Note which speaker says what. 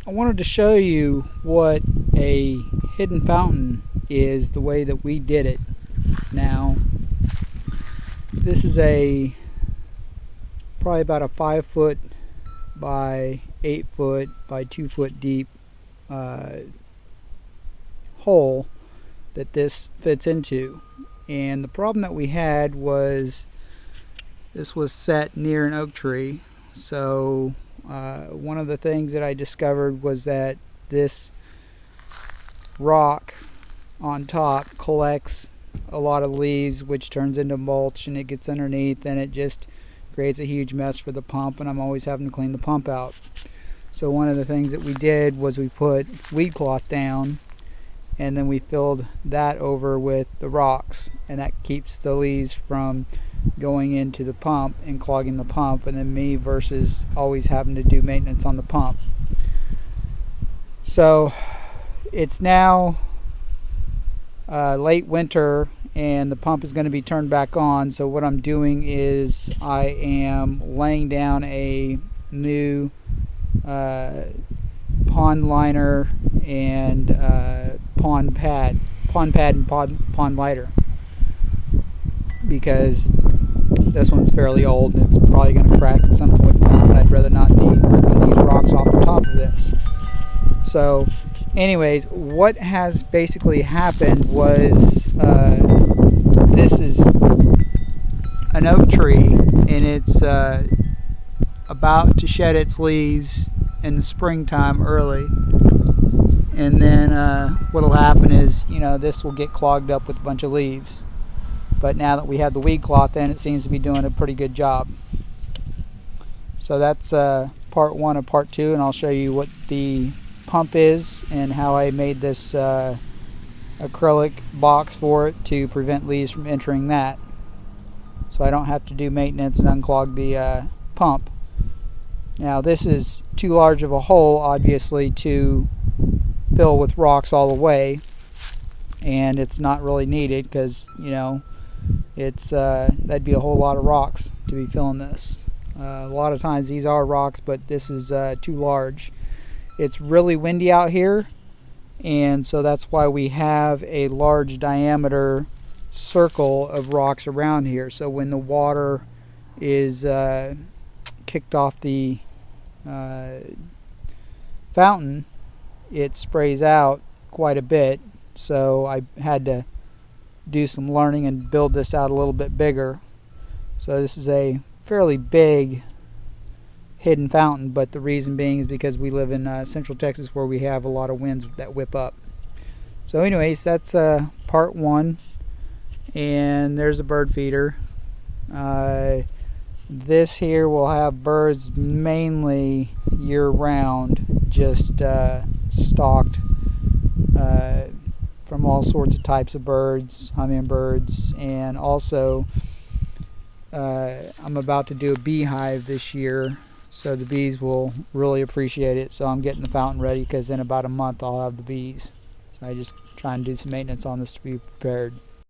Speaker 1: I wanted to show you what a hidden fountain is, the way that we did it. Now, this is probably about a 5 foot by 8 foot by 2 foot deep hole that this fits into. And the problem that we had was this was set near an oak tree. So one of the things that I discovered was that this rock on top collects a lot of leaves, which turns into mulch, and it gets underneath and it just creates a huge mess for the pump, and I'm always having to clean the pump out. So one of the things that we did was we put weed cloth down, and then we filled that over with the rocks, and that keeps the leaves from going into the pump and clogging the pump, and then me versus always having to do maintenance on the pump. So it's now late winter and the pump is going to be turned back on. So what I'm doing is I am laying down a new pond liner and pond pad and pond lighter, because this one's fairly old and it's probably going to crack at some point in time, and I'd rather not need ripping these rocks off the top of this. So anyways, what has basically happened was this is an oak tree, and it's about to shed its leaves in the springtime early, and then what'll happen is, this will get clogged up with a bunch of leaves. But now that we have the weed cloth in, it seems to be doing a pretty good job. So that's part one of part two, and I'll show you what the pump is and how I made this acrylic box for it to prevent leaves from entering that, so I don't have to do maintenance and unclog the pump. Now this is too large of a hole, obviously, to fill with rocks all the way, and it's not really needed because it's that'd be a whole lot of rocks to be filling this. A lot of times these are rocks, but this is too large. It's really windy out here, and so that's why we have a large diameter circle of rocks around here. So when the water is kicked off the fountain, it sprays out quite a bit. So I had to do some learning and build this out a little bit bigger. So this is a fairly big hidden fountain, but the reason being is because we live in central Texas, where we have a lot of winds that whip up. So anyways, that's part one, and there's a bird feeder. This here will have birds mainly year-round, just stocked from all sorts of types of birds, hummingbirds, and also I'm about to do a beehive this year, so the bees will really appreciate it. So I'm getting the fountain ready, because in about a month I'll have the bees. So I just try and do some maintenance on this to be prepared.